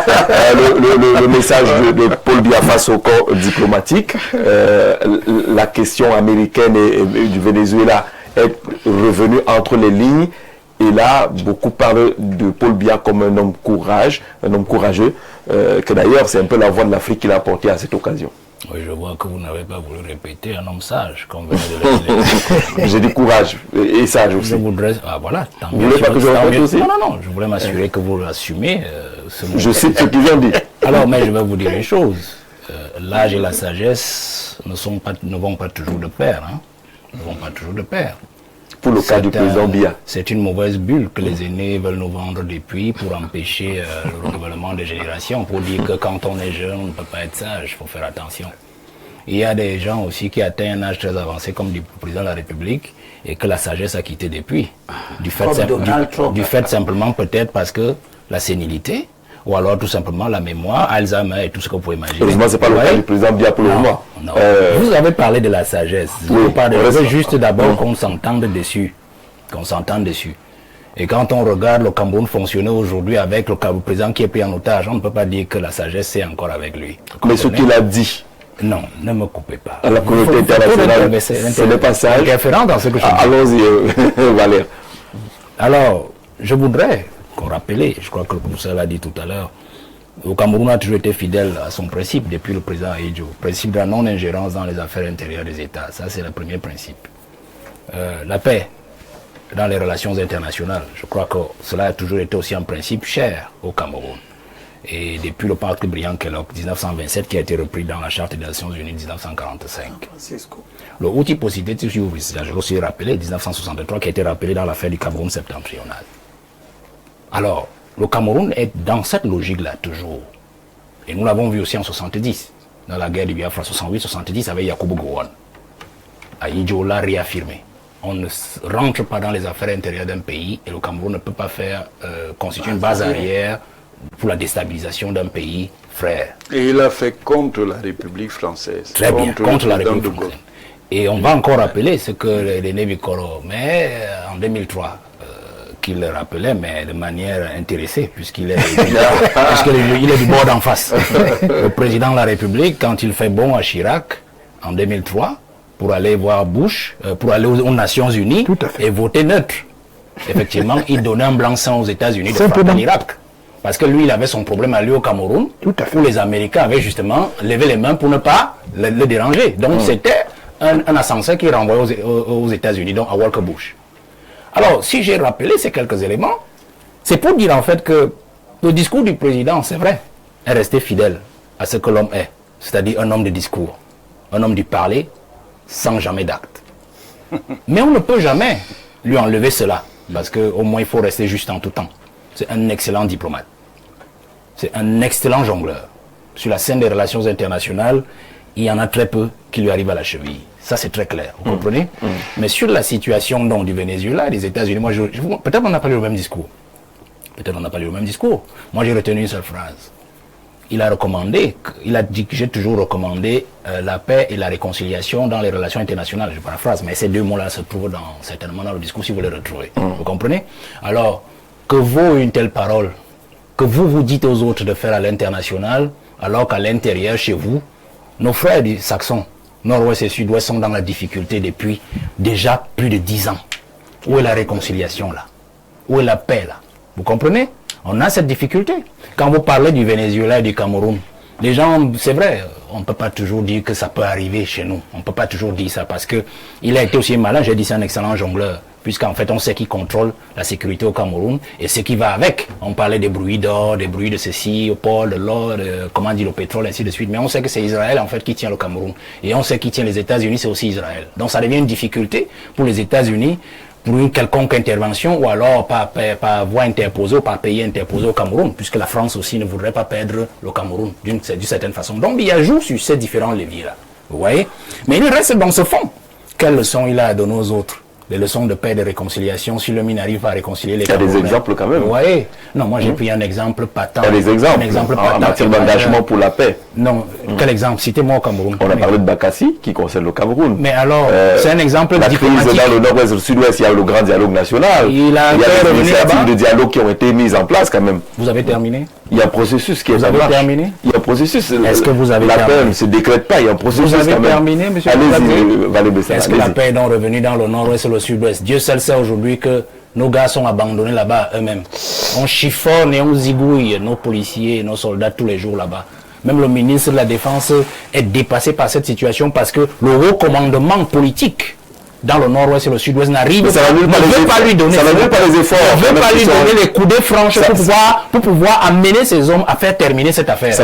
le message de Paul Biya face au corps diplomatique. La question américaine et du Venezuela est revenue entre les lignes. Et là, beaucoup parlent de Paul Biya comme un homme courageux, que d'ailleurs, c'est un peu la voix de l'Afrique qu'il a apportée à cette occasion. Oui, je vois que vous n'avez pas voulu répéter un homme sage, comme vous venez de le dire. J'ai dit courage et sage aussi. Je voudrais... Ah voilà, tant mieux. Vous voulez pas que je répète aussi? Non, je voulais m'assurer que vous l'assumez. Je cite ce qu'ils ont dit. Alors, mais je vais vous dire une chose. L'âge et la sagesse ne vont pas toujours de pair. Hein. Ne vont pas toujours de pair. Pour le cas du président Biya. C'est une mauvaise bulle que les aînés veulent nous vendre depuis pour empêcher le renouvellement des générations, pour dire que quand on est jeune, on ne peut pas être sage, il faut faire attention. Il y a des gens aussi qui atteignent un âge très avancé, comme le président de la République, et que la sagesse a quitté depuis. Du fait simplement peut-être parce que la sénilité, ou alors tout simplement la mémoire, Alzheimer et tout ce que vous pouvez imaginer. Heureusement, ce n'est pas le cas du président Biya pour le moment. Non. Vous avez parlé de la sagesse. Oui, je veux juste d'abord qu'on s'entende dessus. Qu'on s'entende dessus. Et quand on regarde le Cameroun fonctionner aujourd'hui avec le président qui est pris en otage, on ne peut pas dire que la sagesse est encore avec lui. Mais ce qu'il a dit. Non, ne me coupez pas. À la communauté internationale, ce n'est pas sage. Interférent dans ce que je dis. Allons-y, Valère. Alors, je voudrais qu'on rappelle, je crois que le professeur l'a dit tout à l'heure, le Cameroun a toujours été fidèle à son principe depuis le président Ahidjo, principe de la non-ingérence dans les affaires intérieures des États. Ça, c'est le premier principe. La paix dans les relations internationales, je crois que cela a toujours été aussi un principe cher au Cameroun. Et depuis le pacte Briand-Kellogg 1927 qui a été repris dans la Charte des Nations Unies 1945. Le outil positif, je l'ai aussi rappelé, 1963, qui a été rappelé dans l'affaire du Cameroun septentrional. Alors, le Cameroun est dans cette logique-là toujours. Et nous l'avons vu aussi en 70, dans la guerre du Biafra 68-70 avec Yakubu Gowon. Ahidjo l'a réaffirmé. On ne rentre pas dans les affaires intérieures d'un pays et le Cameroun ne peut pas faire constituer une base arrière pour la déstabilisation d'un pays frère. Et il a fait contre la République française. Très bien, contre la République française. Et on va encore rappeler ce que René Bikoro, mais en 2003, qu'il le rappelait, mais de manière intéressée, puisqu'il est du bord d'en face. Le président de la République, quand il fait bon à Chirac, en 2003, pour aller voir Bush, pour aller aux Nations Unies et voter neutre. Effectivement, il donnait un blanc-seing aux États-Unis de frapper l'Irak. Parce que lui, il avait son problème à lui au Cameroun, où les Américains avaient justement levé les mains pour ne pas le déranger. Donc c'était un ascenseur qui renvoyait aux États-Unis, donc à Walker Bush. Alors, si j'ai rappelé ces quelques éléments, c'est pour dire en fait que le discours du président, c'est vrai, est resté fidèle à ce que l'homme est, c'est-à-dire un homme de discours, un homme du parler, sans jamais d'acte. Mais on ne peut jamais lui enlever cela, parce qu'au moins il faut rester juste en tout temps. C'est un excellent diplomate. C'est un excellent jongleur. Sur la scène des relations internationales, il y en a très peu qui lui arrivent à la cheville. Ça, c'est très clair, vous comprenez? Mais sur la situation du Venezuela, des États-Unis, moi, peut-être on n'a pas eu le même discours. Peut-être on n'a pas eu le même discours. Moi, j'ai retenu une seule phrase. Il a dit que j'ai toujours recommandé la paix et la réconciliation dans les relations internationales. Je paraphrase, mais ces deux mots-là se trouvent certainement dans le discours si vous les retrouvez. Vous comprenez? Alors, que vaut une telle parole que vous dites aux autres de faire à l'international, alors qu'à l'intérieur, chez vous, nos frères du Saxon, Nord-Ouest et Sud-Ouest sont dans la difficulté depuis déjà plus de 10 ans. Où est la réconciliation là? Où est la paix là? Vous comprenez? On a cette difficulté. Quand vous parlez du Venezuela et du Cameroun, les gens, c'est vrai, on ne peut pas toujours dire que ça peut arriver chez nous. On ne peut pas toujours dire ça parce qu'il a été aussi malin, j'ai dit c'est un excellent jongleur. Puisqu'en fait on sait qui contrôle la sécurité au Cameroun et ce qui va avec. On parlait des bruits d'or, des bruits de ceci, au port, de l'or, comment dire, le pétrole, ainsi de suite. Mais on sait que c'est Israël en fait qui tient le Cameroun. Et on sait qui tient les États-Unis, c'est aussi Israël. Donc ça devient une difficulté pour les États-Unis pour une quelconque intervention ou alors par voie interposée ou par pays interposé au Cameroun, puisque la France aussi ne voudrait pas perdre le Cameroun d'une certaine façon. Donc il y a joue sur ces différents leviers-là. Vous voyez? Mais il reste dans ce fond. Quelles leçons il a à donner aux autres? Les leçons de paix et de réconciliation, si l'homme n'arrive pas à réconcilier les Camerounais. Il y a des exemples quand même. Vous voyez? Non, moi j'ai pris un exemple patent. Il y a des exemples. Un exemple patent. En matière d'engagement pour la paix. Non, quel exemple? Citez-moi au Cameroun. On a parlé de Bakassi, qui concerne le Cameroun. Mais alors, c'est un exemple diplomatique. Dans le nord-ouest et le sud-ouest, il y a le grand dialogue national. Il y a des initiatives de dialogue qui ont été mises en place quand même. Vous avez terminé? Il y a un processus qui est Vous avez terminé? Il y a un processus. Est-ce que vous avez la terminé? paix ne se décrète pas, il y a un processus. Vous avez terminé, monsieur? Allez-y, Valet Bessara. Est-ce que la paix est donc revenue dans le nord-ouest et le sud-ouest? Dieu seul sait aujourd'hui que nos gars sont abandonnés là-bas eux-mêmes. On chiffonne et on zigouille nos policiers, nos soldats tous les jours là-bas. Même le ministre de la Défense est dépassé par cette situation parce que le haut commandement politique dans le nord-ouest et le sud-ouest n'arrive pas, ne veut pas lui donner, ça ne veut pas les efforts, ne veut pas lui donner les coudées franches pour pouvoir amener ces hommes à faire terminer cette affaire.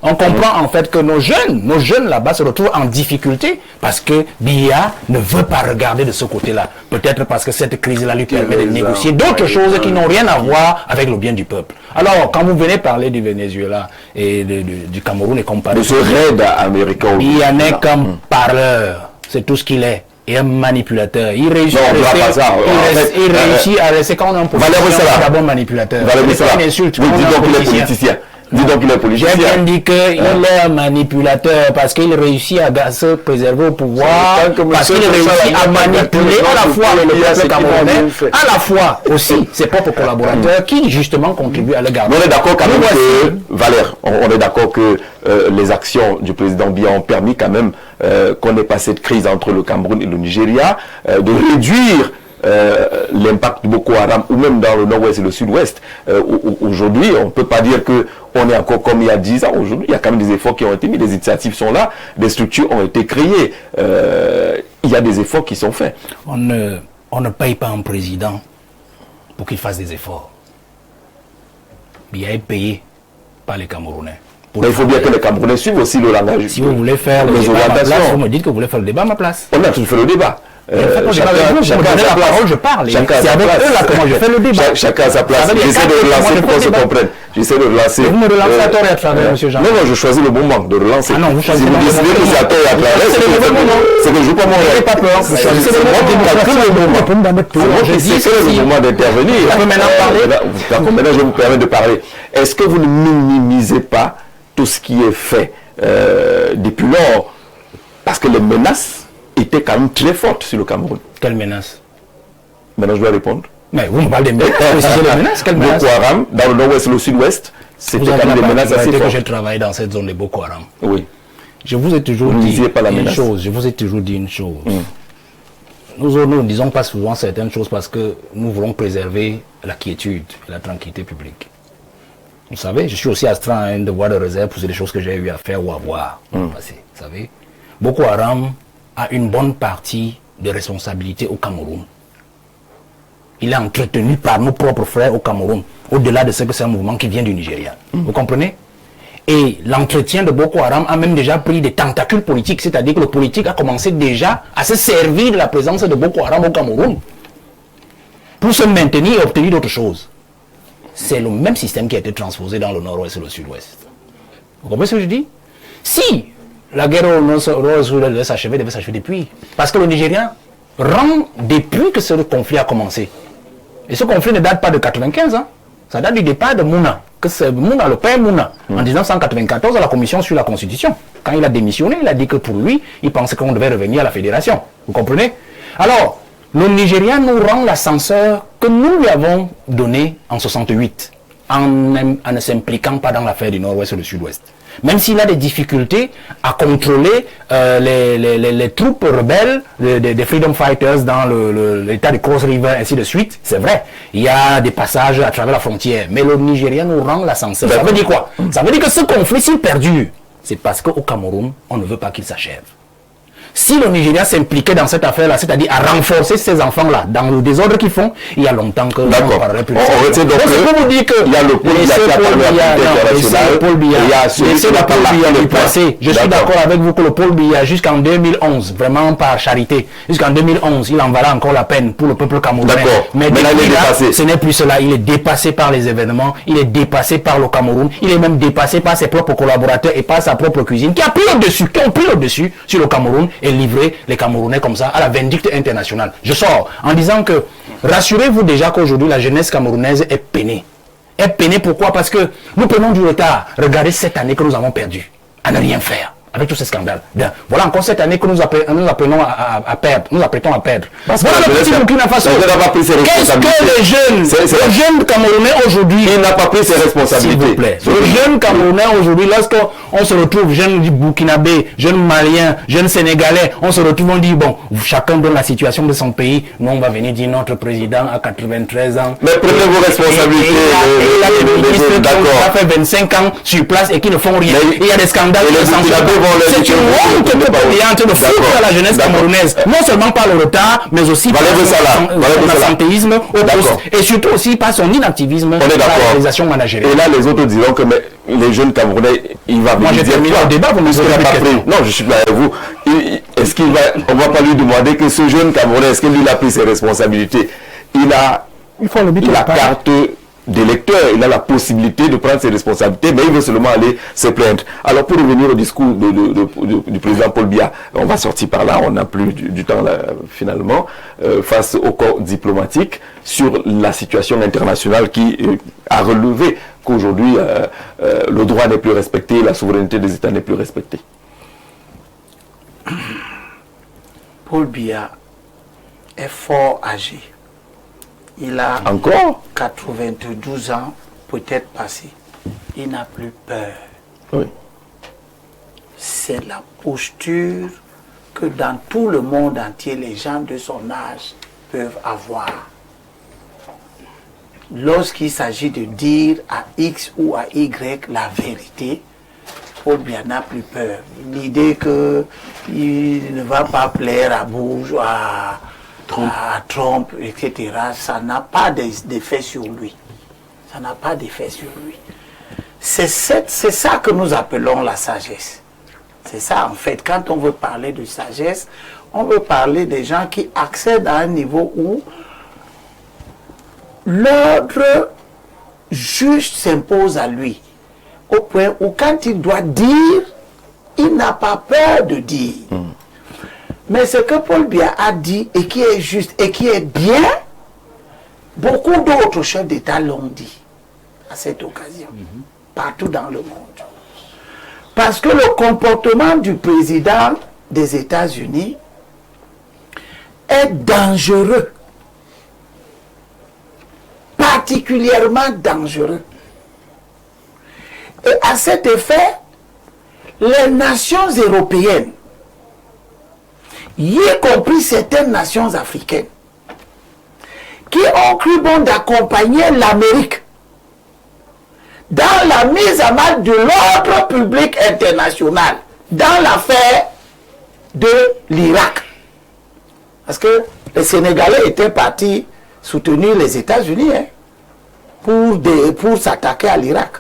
On comprend en fait que nos jeunes là-bas se retrouvent en difficulté parce que Biya ne veut pas regarder de ce côté-là. Peut-être parce que cette crise-là lui permet de négocier d'autres choses qui n'ont rien à voir avec le bien du peuple. Alors, quand vous venez parler du Venezuela et du Cameroun et comparer... De ce raid américain... Il y en est comme parleur. C'est tout ce qu'il est. Et un manipulateur. Il réussit à rester quand on est un politicien, d'abord manipulateur. C'est une insulte. Dis donc qu'il est politicien. Dis donc qu'il est politicien. J'ai bien dit qu'il est un manipulateur parce qu'il réussit à se préserver au pouvoir, parce qu'il réussit à manipuler à la fois le peuple camerounais, à la fois aussi ses propres collaborateurs qui justement contribuent à le garder. On est d'accord quand même que, Valère, on est d'accord que les actions du président Biya ont permis quand même qu'on ait passé cette crise entre le Cameroun et le Nigeria, de réduire l'impact de Boko Haram ou même dans le nord-ouest et le sud-ouest. Aujourd'hui, on ne peut pas dire qu'on est encore comme il y a 10 ans. Aujourd'hui, il y a quand même des efforts qui ont été mis, des initiatives sont là, des structures ont été créées. Il y a des efforts qui sont faits. On ne paye pas un président pour qu'il fasse des efforts. Biya est payé par les Camerounais. Mais il faut bien que les Camerounais suivent aussi le langage. Si vous voulez faire le débat à ma place, vous me dites que vous voulez faire le débat à ma place. On a toujours fait le débat. Chacun a la parole, je parle. C'est avec eux là comment je fais le débat. Chacun à sa place. J'essaie de relancer pour qu'on se comprenne. J'essaie de relancer. Vous me relancez à tort et à travers, monsieur Jean. Non, je choisis le moment de relancer. Ah non, vous choisissez si vous décidez que c'est à tort et à travers, c'est que je ne joue pas mon rôle. N'ayez pas peur. Vous choisissez le moment. Je dis c'est le moment d'intervenir. On peut maintenant parler. D'accord, maintenant je vous permets de parler. Est-ce que vous ne minimisez pas tout ce qui est fait depuis lors? Parce que les menaces étaient quand même très fortes sur le Cameroun. Quelle menace? Maintenant je dois répondre. Mais vous me parlez des menaces. Quelle menace? Boko Haram, dans le nord-ouest et le sud-ouest, c'était quand même des menaces assez fortes. J'ai travaillé dans cette zone de Boko Haram. Oui. Je vous ai toujours dit une chose. Je vous ai toujours dit une chose. Nous ne disons pas souvent certaines choses parce que nous voulons préserver la quiétude et la tranquillité publique. Vous savez, je suis aussi astreint à un devoir de réserve pour des choses que j'ai eu à faire ou à voir dans le passé. Vous savez, Boko Haram a une bonne partie de responsabilité au Cameroun. Il est entretenu par nos propres frères au Cameroun, au-delà de ce que c'est un mouvement qui vient du Nigeria. Vous comprenez? Et l'entretien de Boko Haram a même déjà pris des tentacules politiques, c'est-à-dire que le politique a commencé déjà à se servir de la présence de Boko Haram au Cameroun pour se maintenir et obtenir d'autres choses. C'est le même système qui a été transposé dans le nord-ouest et le sud-ouest. Vous comprenez ce que je dis? Si la guerre au nord-ouest devait s'achever depuis. Parce que le Nigérien rend depuis que ce conflit a commencé. Et ce conflit ne date pas de 95, hein. Ça date du départ de Mouna. Que c'est Mouna, le père Mouna, en 1994 à la commission sur la constitution. Quand il a démissionné, il a dit que pour lui, il pensait qu'on devait revenir à la fédération. Vous comprenez? Alors, le Nigérien nous rend l'ascenseur que nous lui avons donné en 68, en ne s'impliquant pas dans l'affaire du nord-ouest et du sud-ouest. Même s'il a des difficultés à contrôler les troupes rebelles, des Freedom Fighters dans l'état de Cross River, ainsi de suite, c'est vrai. Il y a des passages à travers la frontière. Mais le Nigérien nous rend l'ascenseur. Ça veut dire quoi? Ça veut dire que ce conflit, s'il perdure, c'est parce qu'au Cameroun, on ne veut pas qu'il s'achève. Si le Nigeria s'impliquait dans cette affaire-là, c'est-à-dire à renforcer ces enfants-là dans le désordre qu'ils font, il y a longtemps que... D'accord. On retient donc que vous dire que il y a le Paul Biya, laissez le Paul Biya lui passer. Je suis d'accord avec vous que le Paul Biya, jusqu'en 2011, vraiment par charité, jusqu'en 2011, il en valait encore la peine pour le peuple camerounais. Mais depuis là, ce n'est plus cela. Il est dépassé par les événements, il est dépassé par le Cameroun, il est même dépassé par ses propres collaborateurs et par sa propre cuisine, qui ont pris le dessus sur le Cameroun et livrer les Camerounais comme ça à la vindicte internationale. Je sors en disant que rassurez-vous déjà qu'aujourd'hui la jeunesse camerounaise est peinée. Est peinée pourquoi? Parce que nous prenons du retard. Regardez cette année que nous avons perdue à ne rien faire. avec tous ces scandales. Bien, voilà encore cette année que nous appelons à perdre. Nous apprêtons à perdre. Parce que voilà le petit Burkina Faso. Qu'est-ce que les jeunes Camerounais aujourd'hui... Il n'a pas pris ses responsabilités. S'il vous plaît. Les jeunes Camerounais aujourd'hui, lorsqu'on se retrouve, jeunes burkinabés, jeunes maliens, jeunes sénégalais, on se retrouve, on dit, bon, chacun donne la situation de son pays. Nous, on va venir dire notre président à 93 ans. Mais prenez vos responsabilités. Il y a des ministres qui ont fait 25 ans sur place et qui ne font rien. Il y a des scandales. C'est une honte que le pays est en train de foutre à la jeunesse camerounaise. Non seulement par le retard, mais aussi par son absentéisme au poste. Et surtout aussi par son inactivisme dans la réalisation managériale. Et là, les autres diront que les jeunes Camerounais, il va venir. Moi, j'ai terminé le débat, vous me posez la question. Non, je suis là avec vous. Est-ce qu'il va, on ne va pas lui demander que ce jeune Camerounais, est-ce qu'il a pris ses responsabilités? Il a la carte d'électeur, il a la possibilité de prendre ses responsabilités, mais il veut seulement aller se plaindre. Alors pour revenir au discours du président Paul Biya, on va sortir par là, on n'a plus du temps là, finalement, face au corps diplomatique, sur la situation internationale qui a relevé qu'aujourd'hui le droit n'est plus respecté, la souveraineté des États n'est plus respectée. Paul Biya est fort âgé. Il a encore 92 ans, peut-être passé. Il n'a plus peur. Oui. C'est la posture que dans tout le monde entier, les gens de son âge peuvent avoir. Lorsqu'il s'agit de dire à X ou à Y la vérité, Paul Biya n'a plus peur. L'idée qu'il ne va pas plaire à Bush, à Trump, etc., ça n'a pas d'effet sur lui. Ça n'a pas d'effet sur lui. C'est ça que nous appelons la sagesse. C'est ça, en fait. Quand on veut parler de sagesse, on veut parler des gens qui accèdent à un niveau où l'ordre juste s'impose à lui. Au point où quand il doit dire, il n'a pas peur de dire. Mais ce que Paul Biya a dit et qui est juste et qui est bien, beaucoup d'autres chefs d'État l'ont dit à cette occasion, partout dans le monde. Parce que le comportement du président des États-Unis est dangereux, particulièrement dangereux. Et à cet effet, les nations européennes, y compris certaines nations africaines, qui ont cru bon d'accompagner l'Amérique dans la mise à mal de l'ordre public international, dans l'affaire de l'Irak. Parce que les Sénégalais étaient partis soutenir les États-Unis pour s'attaquer à l'Irak.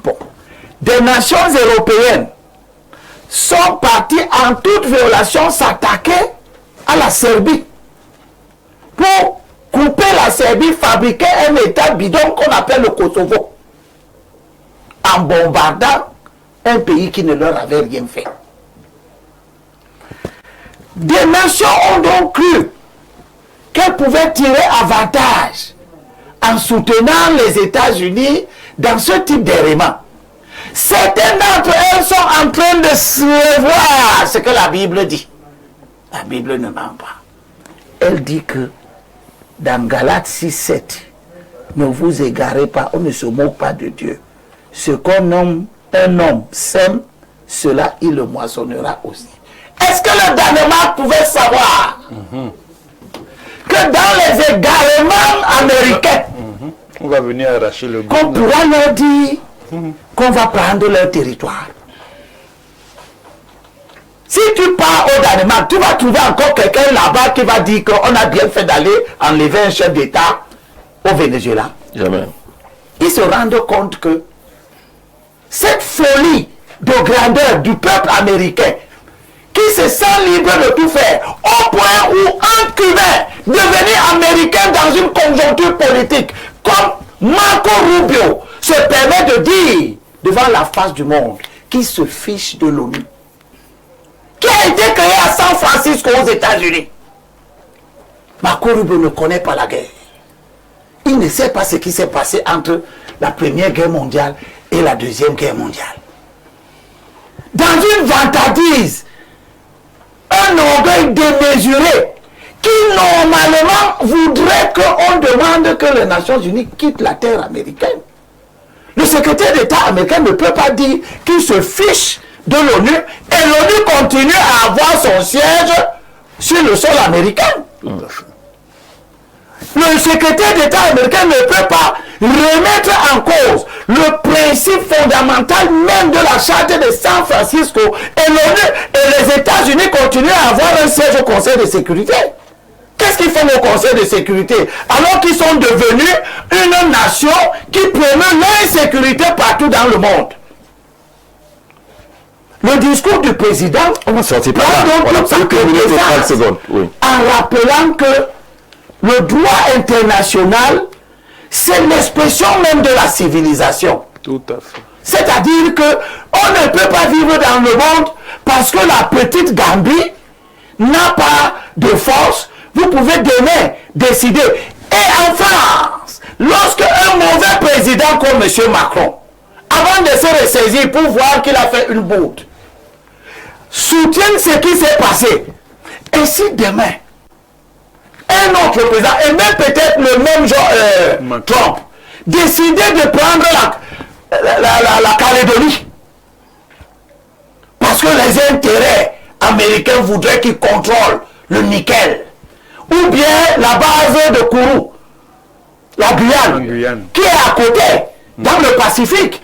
Bon. Des nations européennes sont partis en toute violation s'attaquer à la Serbie pour couper la Serbie, fabriquer un État bidon qu'on appelle le Kosovo en bombardant un pays qui ne leur avait rien fait. Des nations ont donc cru qu'elles pouvaient tirer avantage en soutenant les États-Unis dans ce type d'éléments. Certains d'entre elles sont en train de se revoir ce que la Bible dit. La Bible ne ment pas. Elle dit que dans Galates 6:7, ne vous égarez pas, on ne se moque pas de Dieu. Ce qu'on nomme un homme sème, cela il le moissonnera aussi. Est-ce que le Danemark pouvait savoir que dans les égarements américains, on va venir arracher le goût. Qu'on pourra leur dire qu'on va prendre leur territoire. Si tu pars au Danemark, tu vas trouver encore quelqu'un là-bas qui va dire qu'on a bien fait d'aller enlever un chef d'État au Venezuela. Jamais. Ils se rendent compte que cette folie de grandeur du peuple américain qui se sent libre de tout faire, au point où un Cubain devenir américain dans une conjoncture politique comme Marco Rubio se permet de dire devant la face du monde qu'il se fiche de l'ONU, qui a été créé à San Francisco aux États-Unis. Marco Rubio ne connaît pas la guerre. Il ne sait pas ce qui s'est passé entre la Première Guerre mondiale et la Deuxième Guerre mondiale. dans une vantardise, un orgueil démesuré, qui normalement voudrait qu'on demande que les Nations Unies quittent la terre américaine. Le secrétaire d'État américain ne peut pas dire qu'il se fiche de l'ONU et l'ONU continue à avoir son siège sur le sol américain. Le secrétaire d'État américain ne peut pas remettre en cause le principe fondamental même de la charte de San Francisco et l'ONU et les États-Unis continuent à avoir un siège au Conseil de sécurité. Qu'est-ce qu'ils font au Conseil de sécurité alors qu'ils sont devenus une nation qui promeut l'insécurité partout dans le monde? Le discours du président on va sortir par prend là. donc On a toute sa plus que minutes et 30 quintessence secondes. Oui. en rappelant que le droit international, c'est l'expression même de la civilisation. Tout à fait. C'est-à-dire que on ne peut pas vivre dans le monde parce que la petite Gambie n'a pas de force. Vous pouvez demain décider. Et en France, lorsque un mauvais président comme M. Macron, avant de se ressaisir pour voir qu'il a fait une bourde, soutienne ce qui s'est passé, et si demain, un autre président, et même peut-être le même Trump, décidait de prendre la Calédonie, parce que les intérêts américains voudraient qu'ils contrôlent le nickel, ou bien la base de Kourou, la Guyane, qui est à côté, dans le Pacifique.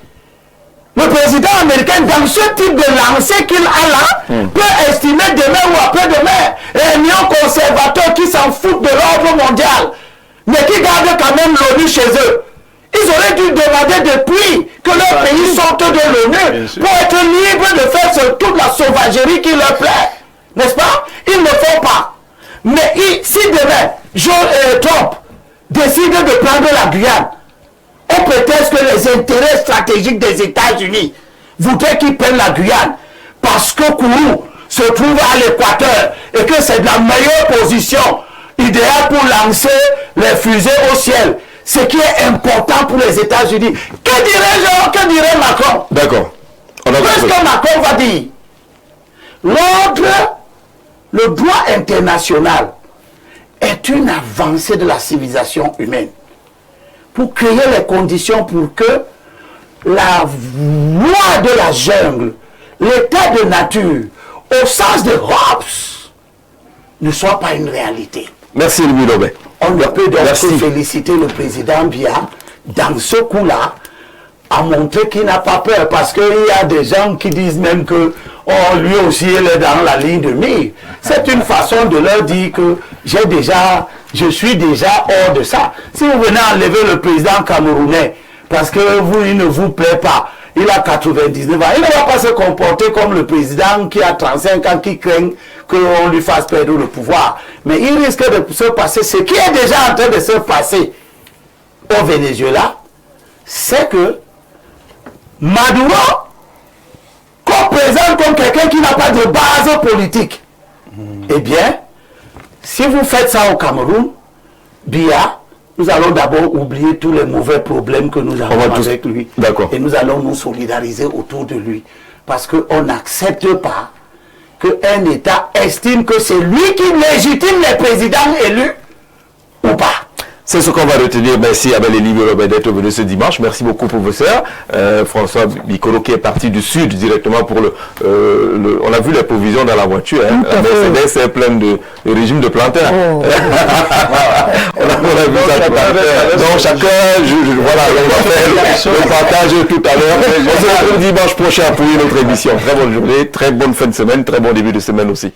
Le président américain, dans ce type de lancée qu'il a là, peut estimer demain ou après-demain un néo conservateur qui s'en fout de l'ordre mondial, mais qui garde quand même l'ONU chez eux. Ils auraient dû demander depuis que leur pays sorte de l'ONU pour être libres de faire toute la sauvagerie qui leur plaît. N'est-ce pas? Ils ne font pas. Mais si demain, Trump décide de prendre la Guyane, on prétexte que les intérêts stratégiques des États-Unis voudraient qu'ils prennent la Guyane parce que Kourou se trouve à l'équateur et que c'est la meilleure position idéale pour lancer les fusées au ciel. Ce qui est important pour les États-Unis. Que dirait Macron? D'accord. Qu'est-ce que Macron va dire? L'ordre, le droit international est une avancée de la civilisation humaine pour créer les conditions pour que la loi de la jungle, l'état de nature, au sens de Hobbes, ne soit pas une réalité. Merci, Louis Lobé. On ne peut donc féliciter le président Biya dans ce coup-là, à montrer qu'il n'a pas peur, parce qu'il y a des gens qui disent même que lui aussi il est dans la ligne de mire. C'est une façon de leur dire que je suis déjà hors de ça. Si vous venez enlever le président camerounais parce que il ne vous plaît pas, il a 99 ans, il ne va pas se comporter comme le président qui a 35 ans, qui craint qu'on lui fasse perdre le pouvoir. Mais il risque de se passer ce qui est déjà en train de se passer au Venezuela, c'est que Maduro, qu'on présente comme quelqu'un qui n'a pas de base politique. Eh bien, si vous faites ça au Cameroun, Biya, nous allons d'abord oublier tous les mauvais problèmes que nous avons avec lui. Et nous allons nous solidariser autour de lui. Parce qu'on n'accepte pas qu'un État estime que c'est lui qui légitime les présidents élus ou pas. C'est ce qu'on va retenir. Merci Abel et Livio Robert d'être venu ce dimanche. Merci beaucoup professeur. François Bikolo qui est parti du sud directement pour on a vu les provisions dans la voiture. Hein. La Mercedes est pleine de régime de plantains. Oh. on a vu ça tout à l'heure. Donc chacun, voilà, on va faire le partage tout à l'heure. On se retrouve dimanche prochain pour une autre émission. Très bonne journée, très bonne fin de semaine, très bon début de semaine aussi.